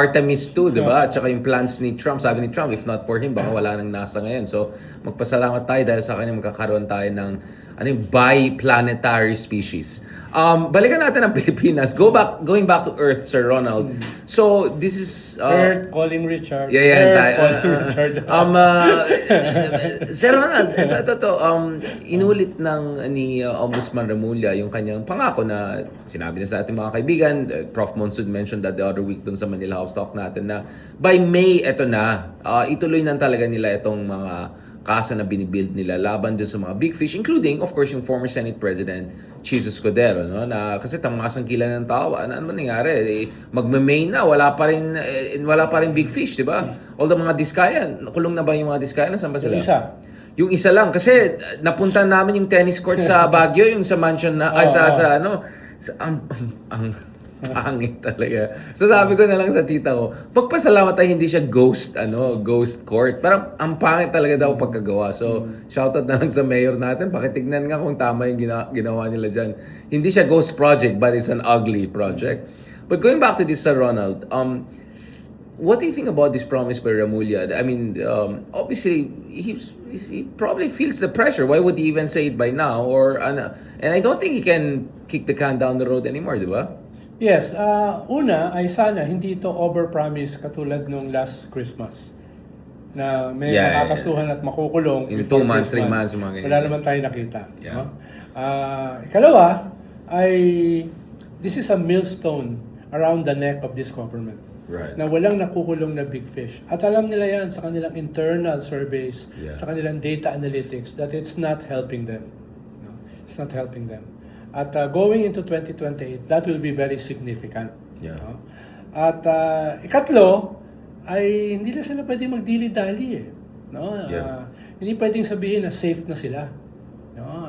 Artemis 2, di ba? At saka yung plans ni Trump, sabi ni Trump, if not for him, baka wala nang NASA ngayon. So, magpasalamat tayo dahil sa kanya magkakaroon tayo ng biplanetary species. Balikan natin ang Pilipinas. Going back to Earth, Sir Ronald. So, this is... Earth calling Richard. Yeah, yeah. Earth calling Richard. Sir Ronald, inulit ni Ombudsman Remulla yung kanyang pangako na sinabi na sa ating mga kaibigan. Prof. Monsud mentioned that the other week dun sa Manila House Talk natin na by May, eto na, ituloy na talaga nila itong mga kaso na binibuild nila laban dun sa mga big fish, including, of course, yung former Senate President Chis Escudero, no? Na kasi tamasang kila ng tao, ano nangyari? Magme-May na, wala pa rin big fish, di ba? Although mga Diskaya, nakulong na ba yung mga Diskaya? Nasaan ba sila? Yung isa lang kasi napunta namin yung tennis court sa Baguio, yung sa mansion na ang pangit talaga. So sabi ko na lang sa tita ko, pagpasalamat ay hindi siya ghost court. Parang ang pangit talaga daw pagkagawa. So shoutout na lang sa mayor natin, pakitignan nga kung tama yung ginawa nila diyan. Hindi siya ghost project but it's an ugly project. But going back to this, Sir Ronald, what do you think about this promise by Remulla? I mean, obviously, he probably feels the pressure. Why would he even say it by now? And I don't think he can kick the can down the road anymore, di ba? Yes. Una ay sana hindi ito overpromise katulad nung last Christmas na may makakasuhan at makukulong in 2 months, 3 months, mga ganyan. Wala naman tayo nakita. Yeah. No? Ikalawa ay this is a millstone around the neck of this government. Right. Na walang nakukulong na big fish. At alam nila yan sa kanilang internal surveys, sa kanilang data analytics, that it's not helping them. No? It's not helping them. At going into 2028, that will be very significant. Yeah. No? At ikatlo, ay hindi na sila pwedeng magdili-dali eh. No? Hindi pwedeng sabihin na safe na sila. No?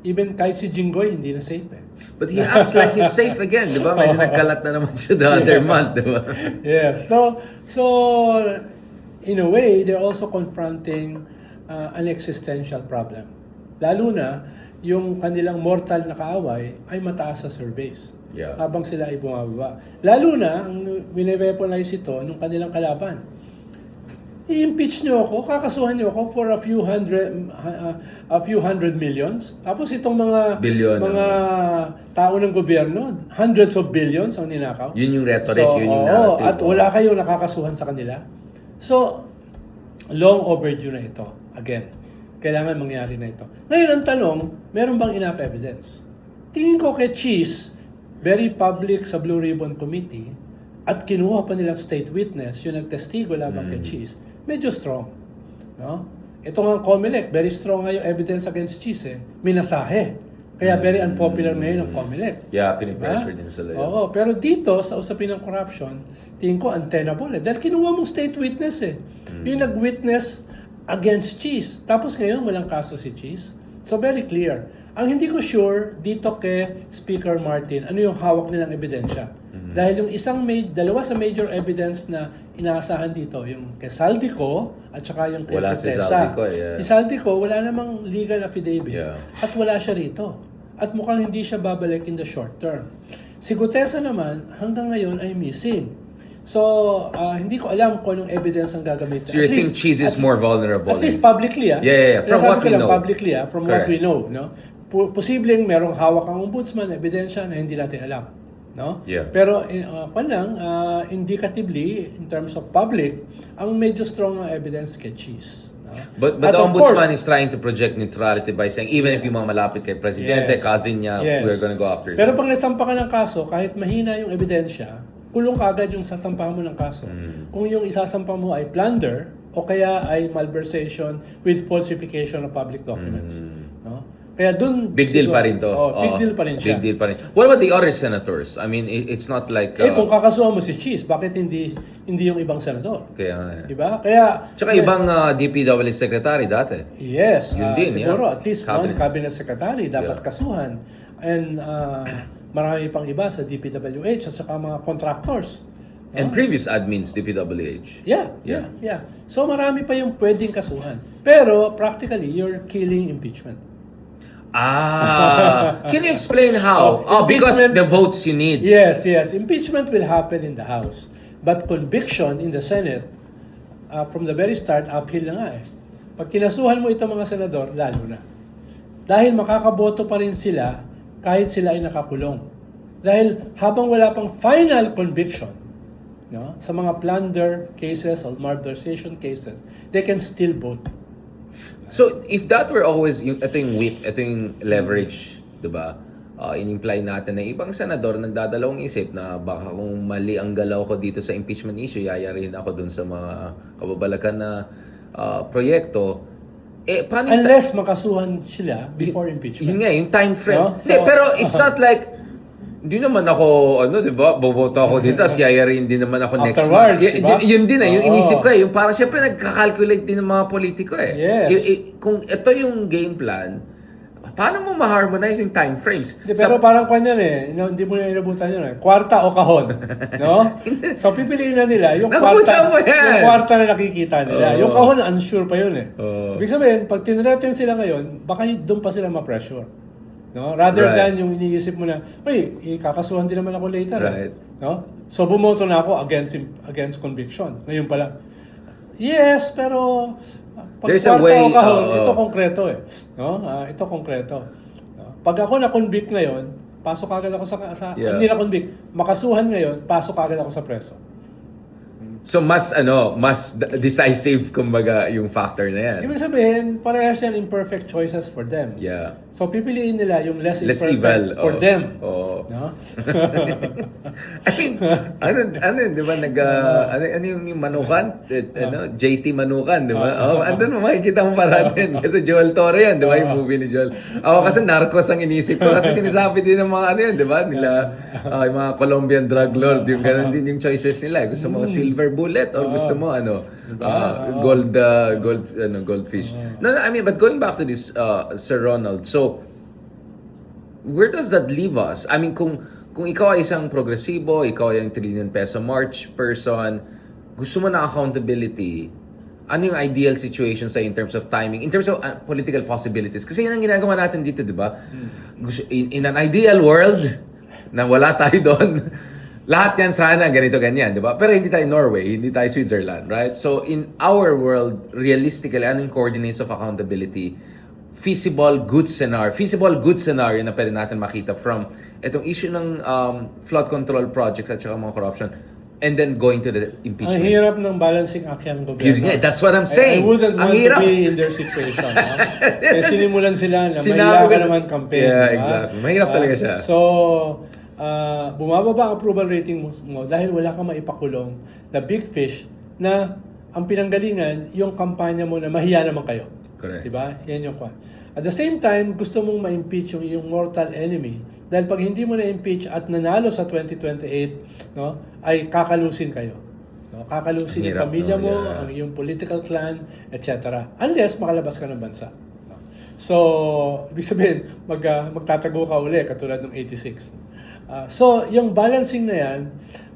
Even kahit si Jinggoy, hindi na safe eh. But he acts like he's safe again, di ba? Medyo nagkalat na naman siya the other month, di ba? Yeah. So in a way, they're also confronting an existential problem. Lalo na, yung kanilang mortal na kaaway ay mataas sa surveys. Yeah. Habang sila ay bumababa. Lalo na, ang wine-weaponize ito nung kanilang kalaban. I-impeach nyo ako, kakasuhan nyo ako for a few hundred millions. Tapos itong mga Billion, tao ng gobyerno, hundreds of billions ang ninakaw. Yun yung rhetoric, yun yung narrative. At wala kayong nakakasuhan sa kanila. So, long overdue na ito. Again, kailangan mangyari na ito. Ngayon, ang tanong, meron bang enough evidence? Tingin ko kay Chis, very public sa Blue Ribbon Committee, at kinuha pa nilang state witness, yung nagtestigo labang kay Chis, medyo strong. No? Ito nga COMELEC, very strong nga yung evidence against Chis eh. Minasahe. Kaya very unpopular ngayon ang COMELEC. Yeah, pinipressure din sila yun. Oo, pero dito, sa usapin ng corruption, tingin ko untenable eh. Dahil kinuha mong state witness eh. Yung nag-witness against Chis. Tapos ngayon, walang kaso si Chis. So very clear. Ang hindi ko sure dito kay Speaker Martin, ano yung hawak nilang ebidensya. Dahil yung dalawa sa major evidence na inaasahan dito, yung kay Saldico at saka yung kay Wala Gutesa. si Saldico, yeah. Si Saldico, wala namang legal affidavit. Yeah. At wala siya rito. At mukhang hindi siya babalik in the short term. Si Gutesa naman, hanggang ngayon ay missing. So, hindi ko alam kung anong evidence ang gagamitin. So you think Chis is more vulnerable? At least publicly, Yeah. From what we know. Publicly, from what we know, no? Posibleng merong hawak ang ombudsman, ebidensya na hindi natin alam, no? Yeah. Pero indicatively, in terms of public, ang medyo strong ang evidence kay Chis. No? But the ombudsman is trying to project neutrality by saying even if yung mga malapit kay presidente, cousin niya, we're gonna go after Pero them. pag nasampa ka ng kaso, kahit mahina yung ebidensya, kulong kagad yung sasampahan mo ng kaso. Kung yung isasampa mo ay plunder o kaya ay malversation with falsification of public documents. No? Kaya dun Big deal pa rin to. Big deal pa rin siya. Big deal pa rin. What about the other senators? I mean, it's not like... kung kakasuhan mo si Chis, bakit hindi yung ibang senador? Kaya, diba? Kaya... Tsaka ibang DPWH secretary dati. Yes. Yun din, siguro at least one Cabinet. cabinet secretary dapat kasuhan. And marami pang iba sa DPWH at saka mga contractors. And previous admins, DPWH. Yeah. So marami pa yung pwedeng kasuhan. Pero practically, you're killing impeachment. Can you explain how? Because the votes you need. Yes. Impeachment will happen in the House. But conviction in the Senate, from the very start, uphill na nga eh. Pag kinasuhan mo itong mga senador, lalo na. Dahil makakaboto pa rin sila kahit sila ay nakakulong. Dahil habang wala pang final conviction, no, sa mga plunder cases or malversation cases, they can still vote. So, if that were always, ito yung whip, ito yung leverage, di ba? In-imply natin na ibang senador nagdadalawang isip na baka kung mali ang galaw ko dito sa impeachment issue, yayarihin ako dun sa mga kababalakan na proyekto. Paano Unless makasuhan sila before impeachment. Yun nga, yung time frame. No? Hindi, pero it's not like, hindi naman ako, di ba, boboto ako dito, tapos yayarihin din naman ako next month. Afterwards, di ba? Yun din yung Oo. inisip ko yung parang syempre nagka-calculate din ng mga politiko Yes. Kung ito yung game plan, paano mo ma-harmonize yung time frames? Pero parang kanya hindi mo na inabutan yun kwarta o kahon. No? So pipiliin na nila yung Nakubutan mo yan. yung kwarta na nakikita nila. Yung kahon, unsure pa yun Ibig sabihin, pag tinraten sila ngayon, baka doon pa sila ma-pressure. No? Rather Right. than yung iniisip mo na, ikakasuhan din naman ako later. Right. No? So bumoto na ako against conviction. Ngayon pala. Yes, pero pag There's a kwarta way, o kahon, oo. ito konkreto No? Ito konkreto. No? Pag ako na-convict ngayon, pasok agad ako sa Yeah. hindi na-convict, makasuhan ngayon, pasok agad ako sa preso. So mas decisive kumbaga yung factor na yan. Ibig sabihin, parehas yan imperfect choices for them. Yeah. So pipiliin nila yung less Less imperfect evil. for them. Oh. No? I mean, di ba ano yung Manukan? JT Manukan, di ba? Andun mo makikita mo parating kasi Joel Torre yan, di ba? Yung movie ni Joel. Ako kasi Narcos ang inisip ko kasi sinasabi din ng mga di ba? Nila yung mga Colombian drug lord, yung ganun din yung choices nila. Gusto mo silver bullet or gusto mo goldfish. No, I mean, but going back to this Sir Ronald. So where does that leave us? I mean, kung ikaw ay isang progresibo, ikaw ay ang trillion peso march person, gusto mo na accountability, ano yung ideal situation sa in terms of timing, in terms of political possibilities? Kasi yun ang ginagawa natin dito, di ba? In an ideal world, na wala tayo doon, lahat yan sana ganito ganyan, di ba? Pero hindi tayo Norway, hindi tayo Switzerland, right? So in our world, realistically, ano yung coordinates of accountability? Feasible good scenario na pwede natin makita from itong issue ng flood control projects at saka mga corruption and then going to the Ang impeachment. hirap ng balancing act yan ng gobyerno. Yun nga, that's what I'm saying. I wouldn't Ang want hirap. to be in their situation. Kaya sinimulan sila na Sinabi mahiya ko ka sa- naman campaign. Yeah, di ba? exactly. Mahirap talaga siya. So, bumababa ang approval rating mo dahil wala kang maipakulong na big fish na ang pinanggalingan yung kampanya mo na mahiya naman kayo. Correct. Diba? Yan yung kwan. At the same time, gusto mong ma-impeach yung iyong mortal enemy dahil pag hindi mo na-impeach at nanalo sa 2028, no, ay kakalusin kayo. No? Kakalusin yung Hirap, pamilya no? mo, Yeah. ang iyong political clan, etc. Unless makalabas ka ng bansa. No? So, ibig sabihin, magtatago ka uli katulad ng 86. So, yung balancing na yan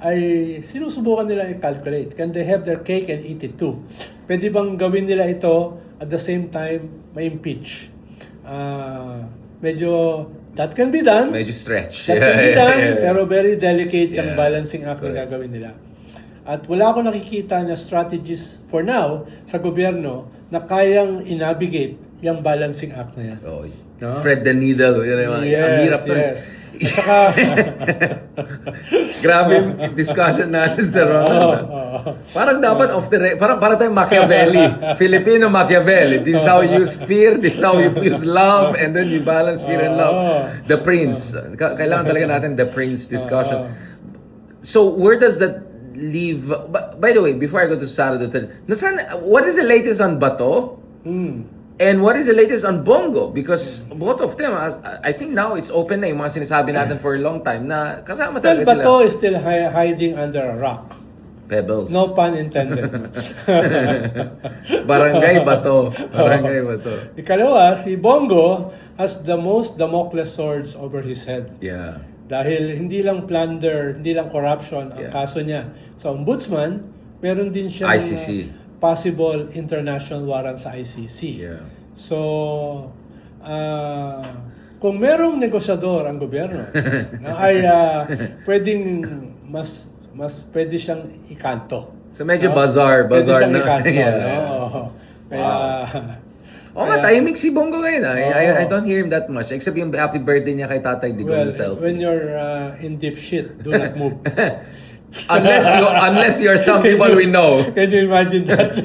ay sinusubukan nila i-calculate. Can they have their cake and eat it too? Pwede bang gawin nila ito at the same time ma-impeach? Medyo that can be done. Medyo stretch. That can be done, Yeah. pero very delicate yung Yeah. balancing act na Correct. gagawin nila. At wala akong nakikita na strategies for now sa gobyerno na kayang i-navigate yung balancing act na yan. Oh, No? Thread the needle. Ang hirap nun. Yes. At saka, Grabe yung discussion natin sa Ronald. Parang dapat parang tayong Machiavelli. Filipino Machiavelli. This is how you use fear, this is how you use love, and then you balance fear and love. The Prince. Kailangan talaga natin the Prince discussion. So, where does that leave? By the way, before I go to Sara Duterte, what is the latest on Bato? And what is the latest on Bongo? Because both of them, I think now it's open na yung mga sinasabi natin for a long time na kasama well, talaga sila. Bato is still hiding under a rock. Pebbles. No pun intended. Barangay Bato. Barangay Bato. Ikalawa, si Bongo has the most Damocles swords over his head. Yeah. Dahil hindi lang plunder, hindi lang corruption ang Yeah. kaso niya. Sa ombudsman, meron din siyang ICC. Possible international warrant sa ICC. Yeah. So, kung merong negosyador ang gobyerno na ay pwedeng mas pwede siyang ikanto. So medyo No? bazaar Pwede siyang na. ikanto, Yeah. no? Oo. Kaya, Oh, tahimik si Bongo ngayon. I don't hear him that much. Except yung happy birthday niya kay Tatay Digong well, na selfie. when you're in deep shit, do not move. Unless you're some people we know. Can you imagine that?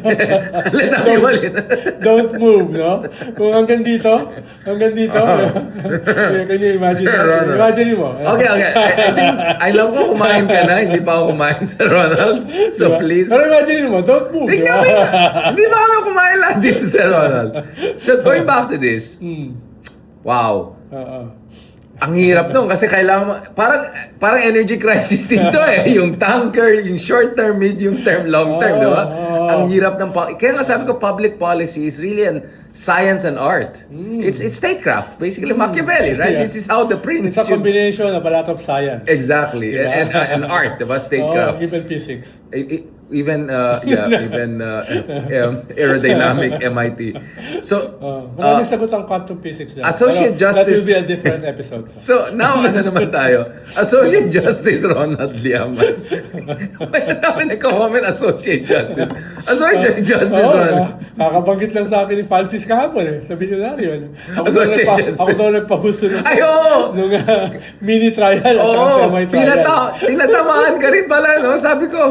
Unless some people we know. Don't move, no? Kung hanggang dito, can you imagine that? Ronald. Imagine mo. Okay. I think, alam ko kumain ka na. Hindi pa ako kumain sa Ronald. So Diba? please. Pero imagine mo, don't move. Tingnan mo yun. Hindi ba kami kumain lahat dito sa Ronald? So going back to this. Wow. Ang hirap nung kasi kailangan parang energy crisis dito yung tanker, yung short term, medium term, long term, di ba? Ang hirap ng kaya nga sabi ko public policy is really an science and art. It's statecraft, basically Machiavelli, right? Yeah. This is how the prince It's a combination of a lot of science. Exactly. Diba? And art, diba? Statecraft. Even physics. Even aerodynamic MIT. So Maraming sagot ang quantum physics dyan. Associate Pero Justice- That will be a different episode. So now ano naman tayo? Associate Justice Ronald Llamas. May namin nagko-comment Associate Justice. Associate Justice Ronald. Kakabanggit lang sa akin ni Francis kahapon sa binaryo. Associate Justice. Ako daw nagpahusto nung, Ay, oo! nung mini trial at saka Oo, semi trial. tinatamaan ka rin pala, no? Sabi ko,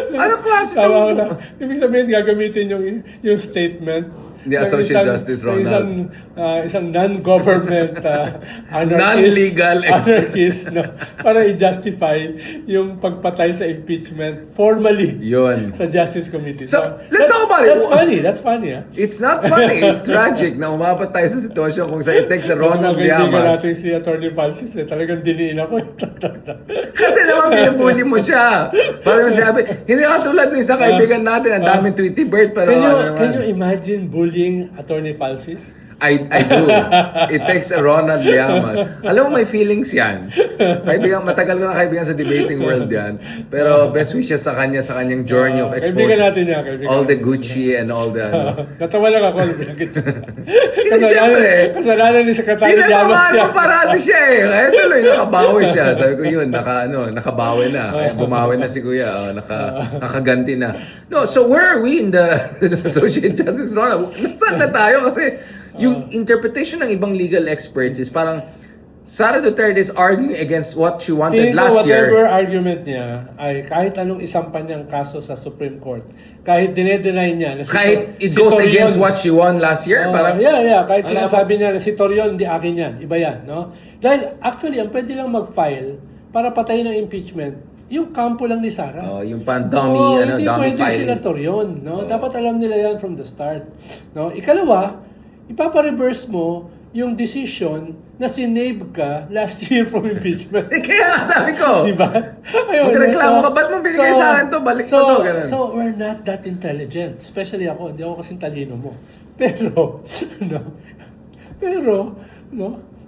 ano klase Tama ko na. ito? Ibig sabihin, gagamitin yung statement The ng Associate Justice Ronald. Isang non-government Non-legal anarchist no, para i-justify yung pagpatay sa impeachment formally Yun. sa Justice Committee. So, let's talk about it. That's funny. It's not funny, it's tragic na umapat tayo sa sitwasyon kung sa it takes a Ronald Kaibigan Llamas. natin si Atty. Francis, talagang diniin ako. Kasi naman binubuli mo siya. Parang sabi, hindi ka tulad ng isang kaibigan natin, ang daming Tweety Bird, pero Can you imagine bullying Atty. Francis? I do. It takes a Ronald Llamas. Alam mo, may feelings yan. Kaibigan, matagal ko na kaibigan sa debating world yan. Pero best wishes sa kanyang journey of Kaibigan exposure. natin yan. Kaibigan All the natin. Gucci and all the Natawa lang ako. Binagit. siyempre. Kasalanan ni Secretary Llamas Tinatamaan siya. mo parati siya eh. Kaya tuloy, nakabawi siya. Sabi ko yun, nakabawi na. Kaya bumawi na si Kuya. Nakaganti na. No, so where are we in the Associate Justice Ronald? Nasaan na tayo? Kasi yung interpretation ng ibang legal experts is parang Sara Duterte is arguing against what she wanted Tingin ko last whatever year. argument niya ay kahit anong isampan niyang kaso sa Supreme Court, kahit dinedenay niya na Kahit it si goes Torion- against what she won last year. Parang, kahit sinasabi niya na si Torion, hindi akin yan. Iba yan, no? Dahil actually, ang pwede lang mag-file para patayin ang impeachment, yung kampo lang ni Sara. yung dummy, hindi dummy pwede filing. sila Torion, no? Dapat alam nila yan from the start. No? Ikalawa, ipapa-reverse mo yung decision na sinave ka last year from impeachment. Kaya nga sabi ko. Di ba? Ayun, Magreklamo ka, ba't mo binigay sa akin to? Balik mo to, ganun. So, we're not that intelligent. Especially ako, hindi ako kasing talino mo. Pero,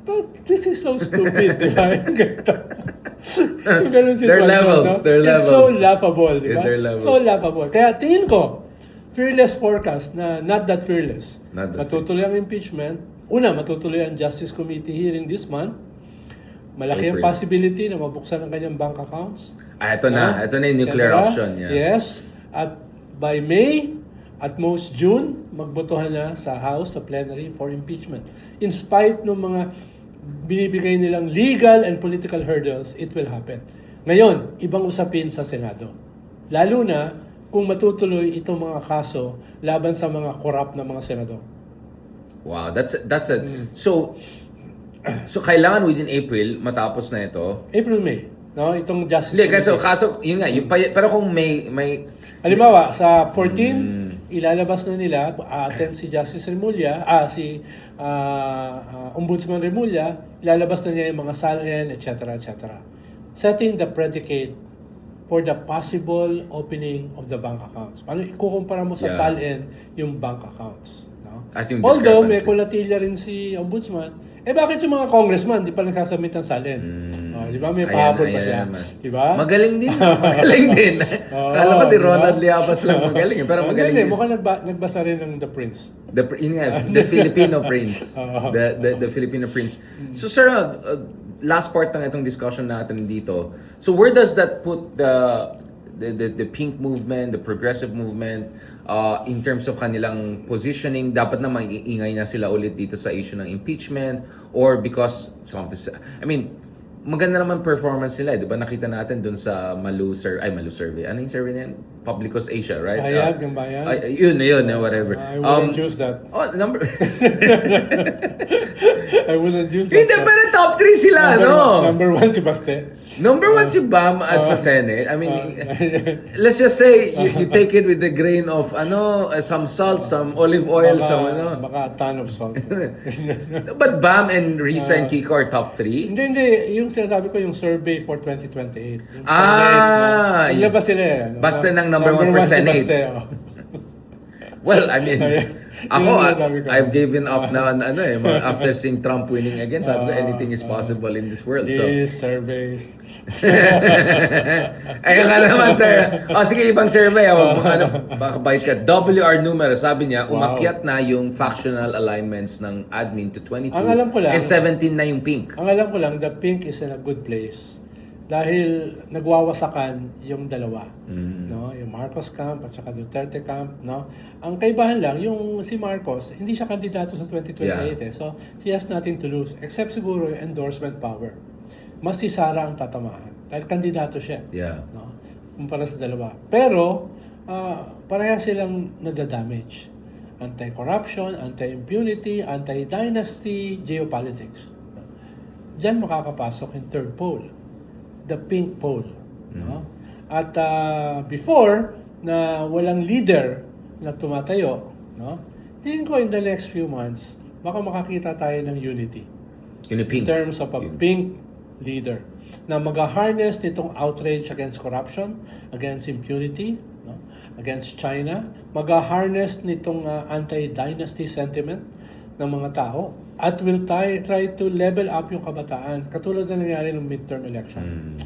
but this is so stupid, di ba? Yung ganun Their sitwasyon, levels, no? their It's so levels. laughable, di ba? Their levels. So laughable. Kaya tingin ko, fearless forecast na not that fearless. Not that Matutuloy ang impeachment. Una, matutuloy ang Justice Committee hearing this month. Malaki ang April. possibility na mabuksan ang kanyang bank accounts. Ito na yung nuclear Etc. option. Yeah. Yes. At by May, at most June, magbotohan na sa House, sa plenary for impeachment. In spite ng mga binibigay nilang legal and political hurdles, it will happen. Ngayon, ibang usapin sa Senado. Lalo na kung matutuloy itong mga kaso laban sa mga corrupt na mga senador. Wow, that's so kailangan within April matapos na ito. April, May. No, itong Justice Hindi, Committee. kaso yun nga, pero kung may Halimbawa, sa 14, ilalabas na nila, attend si Justice Remulla, si Ombudsman Remulla, ilalabas na niya yung mga SALN, etc., etc. Setting the predicate for the possible opening of the bank accounts. Paano ikukumpara mo sa Yeah. SALN yung bank accounts? No? At yung Although may discrepancy. kolatilya rin si Ombudsman, bakit yung mga congressman di pa nagsasubmit ng SALN? Di ba? May pahabol pa siya. Di ba? Magaling din. Magaling din. Kala ko si Ronald Llamas lang magaling. Pero magaling din. Mukhang nagbasa rin ng The Prince. The Filipino prince. The Filipino prince. So sir, last part ng itong discussion natin dito. So where does that put the pink movement, the progressive movement, in terms of kanilang positioning? Dapat na maiingay na sila ulit dito sa issue ng impeachment, or because some of this, I mean, maganda naman performance nila, di ba? Nakita natin dun sa Malu survey. Ano yung survey niyan? Publicos Asia, right? Hayag, yung bayan. Yun, whatever. I wouldn't choose that. Number... I wouldn't choose that. Hindi, pero top 3 sila, Number 1 si Baste. Number 1 si Bam at sa Senate. I mean, let's just say you take it with the grain of some salt, some olive oil, some Baka a ton of salt. But Bam and Risa and Kiko are top 3? Hindi. Yung sinasabi ko, yung survey for 2028. Yung Ah! Ilabas sila eh. Basta ng number 1 for si Senate. Baste, oh. Well, I mean, ako, Yun ang sinasabi ko. I've given up na after seeing Trump winning again, sabi ko, anything is possible in this world. So, These surveys. ayun nga naman, sir. Sige, ibang survey. Baka bait ka. WR numero, sabi niya, umakyat na yung factional alignments ng admin to 22 Ang alam ko lang, and 17 na yung pink. Ang alam ko lang, the pink is in a good place. Dahil nagwawasakan yung dalawa. No? Yung Marcos camp at saka Duterte camp. No? Ang kaibahan lang, yung si Marcos, hindi siya kandidato sa 2028. So, he has nothing to lose. Except siguro yung endorsement power. Mas si Sara ang tatamahan. Dahil kandidato siya. Yeah. No? Kumpara sa dalawa. Pero, parehas silang nadadamage. Anti-corruption, anti-impunity, anti-dynasty, geopolitics. Diyan makakapasok yung third pole. The pink pole. No? At before, na walang leader na tumatayo, no? Tingin ko in the next few months, baka makakita tayo ng unity. Yung pink. In terms of a pink leader na mag-harness nitong outrage against corruption, against impunity, no? Against China, mag-harness nitong anti-dynasty sentiment ng mga tao at will try to level up yung kabataan katulad na nangyari ng midterm election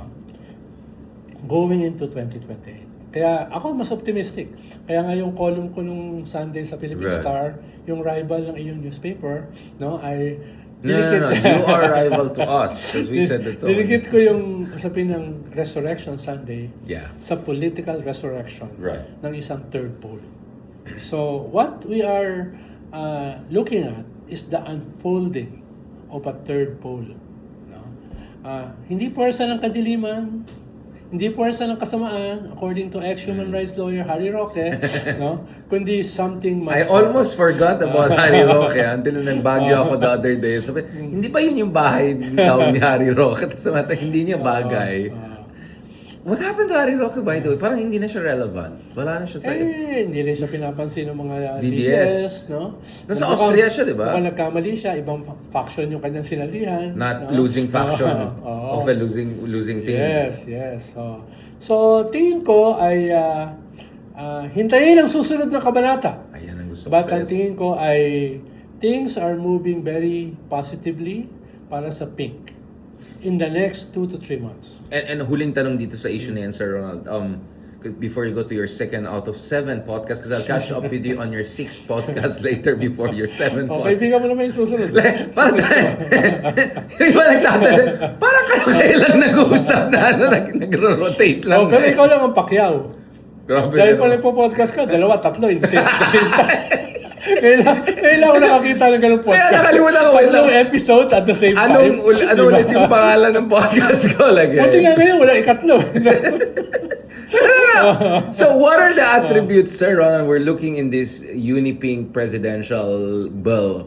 going into 2028. Kaya ako mas optimistic. Kaya nga yung column ko nung Sunday sa Philippine Star, yung rival ng iyong newspaper, no, ay No. You are rival to us because we said that. Dinikit ko yung usapin ng Resurrection Sunday sa political resurrection ng isang third pole. So what we are looking at is the unfolding of a third pole. No? Hindi puwersa ng kadiliman, hindi puwersa ng kasamaan, according to ex-human rights lawyer Harry Roque, no? Kundi something much I almost forgot about Harry Roque until nung Baguio ako the other day. Sabi, hindi ba yun yung bahay daw ni Harry Roque? Tapos hindi niya bagay. What happened to Harry Roque, by the way? Parang hindi na siya relevant. Wala na siya sa... hindi rin siya pinapansin ng mga DDS. no? Nasa Austria siya, di ba? Mukhang nagkamali siya, ibang faction yung kanyang sinalihan. Not losing faction of a losing team. Yes. So tingin ko ay hintayin ang susunod na kabanata. Ayan ang gusto ko But ang tingin ko ay things are moving very positively para sa pink in the next 2 to 3 months. And huling tanong dito sa issue na yan, Sir Ronald. Before you go to your 2nd out of 7 podcast, because I'll catch up with you on your 6th podcast later before your 7th podcast. Kaibigan mo naman yung susunod. Parang tayo, yung iba nagtatanong, parang kayo lang nag-uusap na nag-rotate lang. Pero ikaw lang ang pakyaw. Grabe Dahil naman. pala po podcast ka, 2, 3, in the same time. Kailan ako nakakita ng ganung podcast. Kaya nakalimutan ko, wait lang. 3 episode at the same time. Ano ulit yung pangalan ng podcast ko lagi? Buti nga ngayon, wala ikatlo. So what are the attributes, Sir Ronald? We're looking in this Unipink presidential ball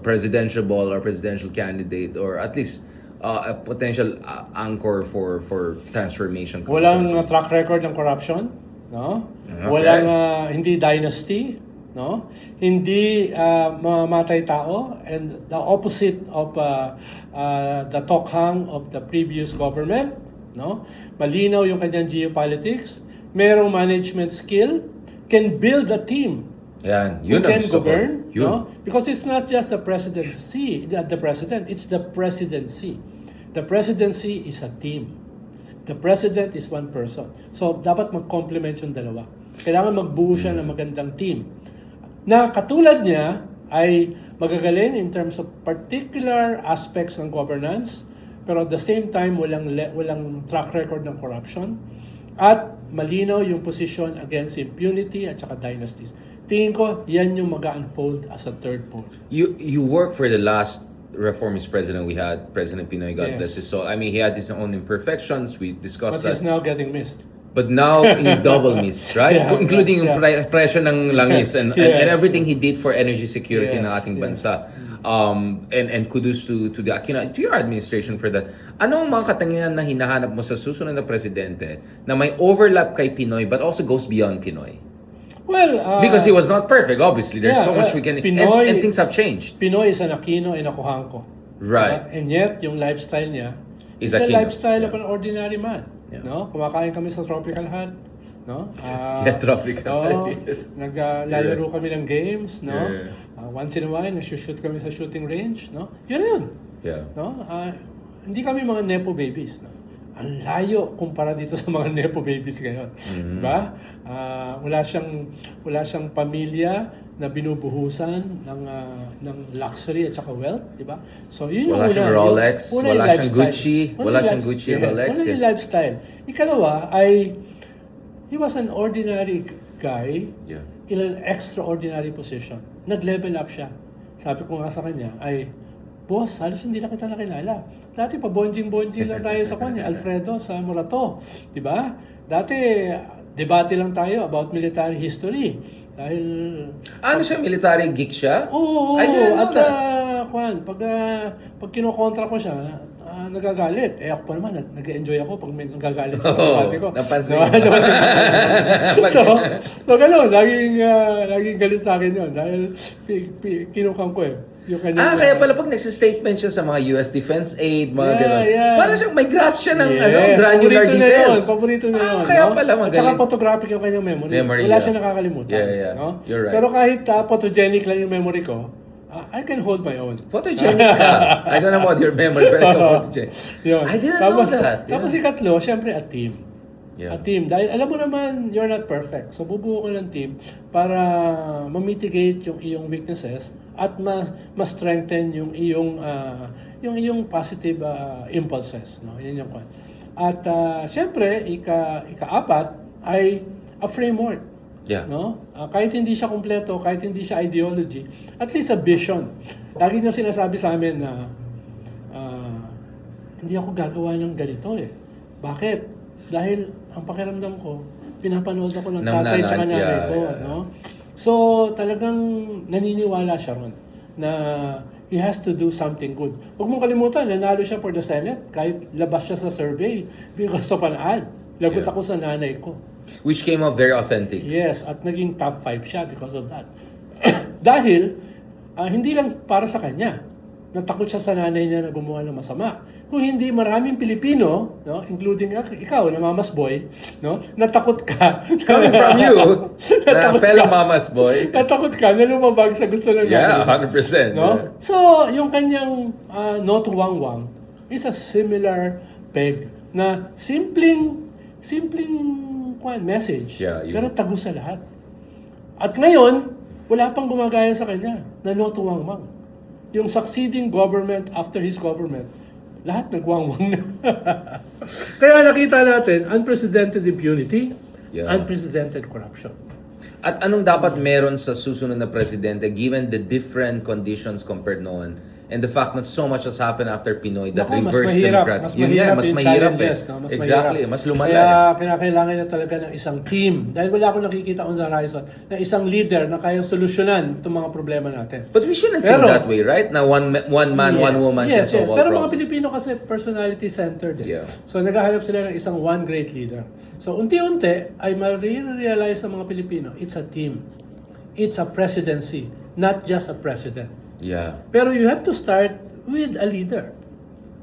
or presidential candidate, or at least a potential anchor for transformation. Walang track record ng corruption, no? Okay. Walang hindi dynasty, no? Hindi mamamatay tao, and the opposite of the tokhang of the previous government, no? Malinaw yung kanyang geopolitics, merong management skill, can build a team. Yan, Who yun ang can gusto ko. govern, Yun. no? Because it's not just the presidency, the president, it's the presidency. The presidency is a team. The president is one person. So, dapat mag-complement yung dalawa. Kailangan magbuo siya ng magandang team. Na katulad niya ay magagaling in terms of particular aspects ng governance, pero at the same time, walang track record ng corruption. At malinaw yung position against impunity at saka dynasties. Tingin ko, yan yung mag-unfold as a third pole. You work for the last reformist president we had, President Pinoy, God Yes. bless his soul. I mean, he had his own imperfections. We discussed But he's that. now getting missed. But now he's double missed, right? Yeah, Including yung yeah. presyo ng langis and Yes. everything he did for energy security Yes, ng ating yes. bansa. And kudos to your administration for that. Ano ang mga katangian na hinahanap mo sa susunod na presidente na may overlap kay Pinoy but also goes beyond Pinoy? Well, Because he was not perfect, obviously. There's yeah, so much we can... Pinoy- and things have changed. Pinoy is an Aquino and a Cojanco. Right. And yet, yung lifestyle niya Is the Aquino. lifestyle of Yeah. an ordinary man. Yeah. No? Kumakain kami sa tropical hut. No? Yeah, tropical Oo. hut. Naglalaro kami ng games. No? Yeah. Once in a while, nag-shoot kami sa shooting range. No? Yun na yun. Yeah. No? Hindi kami mga nepo babies. No? Ang layo kumpara dito sa mga nepo babies ngayon. Diba? Wala siyang pamilya na binubuhusan ng luxury at saka wealth, di ba? So yun yung Wala siyang Rolex, yung wala yung siyang lifestyle. Gucci, wala siyang Gucci, Rolex, Wala yung yeah. lifestyle. Ikalawa ay he was an ordinary guy Yeah. in an extraordinary position. Nag-level up siya. Sabi ko nga sa kanya ay, boss, halos hindi na kita nakilala. Dati pa bonjing-bonjing lang tayo sa kanya, Alfredo sa Morato. Di ba? Dati, debate lang tayo about military history. Dahil... Ano siya? Military geek siya? Oo, I didn't know at that. pag kinokontra ko siya, nagagalit. Ako pa naman, nag-enjoy ako pag may nagagalit sa Oo, debate ko. napansin So, gano'n, laging galit sa akin yun. Dahil kinukang ko eh. Yung kanya, Kaya pala pag nagsistatement siya sa mga US defense aid, mga Yeah, gano'n. yeah. Parang siyang may graph siya ng Yes, granular paborito details. Paborito na yun. Kaya no? pala At magaling. saka photographic yung kanyang memory. Memory, Wala yeah. siya nakakalimutan. Yeah. No? You're right. Pero kahit photogenic lang yung memory ko, I can hold my own. Photogenic ka. I don't know about your memory, but ikaw photogenic. Yun. I didn't know that. Tapos ikatlo, syempre a team. Yeah. A team. Dahil alam mo naman, you're not perfect. So bubuo ka ng team para ma-mitigate yung iyong weaknesses at ma-strengthen yung iyong positive impulses. No? Yan yung kwan. At syempre, ika-apat ay a framework. Yeah. No? Kahit hindi siya kumpleto, kahit hindi siya ideology, at least a vision. Lagi niya sinasabi sa amin na hindi ako gagawa ng ganito eh. Bakit? Dahil ang pakiramdam ko, pinapanood ako ng tatay at nanay yeah, ko. yeah. No? So, talagang naniniwala siya ron na he has to do something good. Huwag mong kalimutan, nanalo siya for the Senate kahit labas siya sa survey because of an ad. Lagot Yeah. ako sa nanay ko. Which came out very authentic. Yes, at naging top 5 siya because of that. Dahil, hindi lang para sa kanya. Natakot siya sa nanay niya na gumawa ng masama. Kung hindi maraming Pilipino, no, including ikaw na mama's boy, no, natakot ka. Coming from you, na Natakot fellow ka. mama's boy. Natakot ka na lumabag sa gusto ng Yeah, nanay. 100%. No? Yeah. So, yung kanyang no to wang-wang is a similar peg na simpleng message, Yeah, pero tagus sa lahat. At ngayon, wala pang gumagaya sa kanya na no to wang-wang. Yung succeeding government after his government, lahat nagwang-wang na. Kaya nakita natin, unprecedented impunity, Yeah. unprecedented corruption. At anong dapat meron sa susunod na presidente given the different conditions compared noon and the fact that so much has happened after Pinoy that Naku, reversed democratic. Yun nga, mas yung mahirap eh. challenges, no? Mas Exactly, mahirap. mas lumala Kaya eh. kinakailangan na talaga ng isang team. Dahil wala akong nakikita on the horizon na isang leader na kayang solusyonan itong mga problema natin. But we shouldn't Pero- think that way, right? Na one man, one woman Yes, can solve all Pero mga problems. Pilipino kasi personality-centered. Eh. Yeah. So naghahanap sila ng isang one great leader. So unti-unti ay ma-realize ng mga Pilipino, it's a team. It's a presidency, not just a president. Yeah. Pero you have to start with a leader.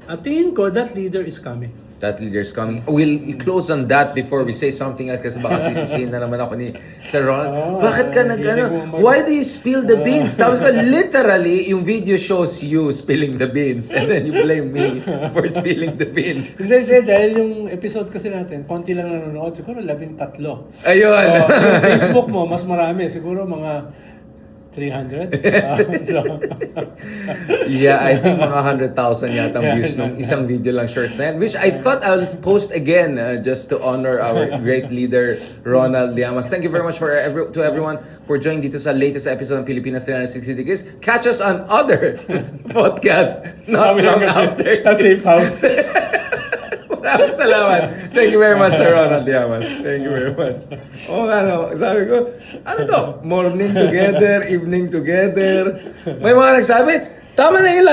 At tingin ko, that leader is coming. That leader's coming. We'll close on that before we say something else kasi baka sisisihin na naman ako ni Sir Ron. Bakit ka why do you spill the beans? Tapos ko, literally, yung video shows you spilling the beans and then you blame me for spilling the beans. Hindi, dahil yung episode kasi natin, konti lang nanonood, siguro 13. Ayun. Yung Facebook mo, mas marami. Siguro mga 300? So, Yeah, I think mga 100,000 yata ang views nung isang video lang shorts na yan, which I thought I will post again just to honor our great leader, Ronald Llamas. Thank you very much to everyone for joining dito sa latest episode ng Pilipinas 360 Degrees. Catch us on other podcasts not long after. a safe house. Maraming salamat. Thank you very much, Sir Ronald Llamas. Thank you very much. Oo nga, no, sabi ko, ano to? Morning together, evening together. May mga nagsabi, tama na ilan.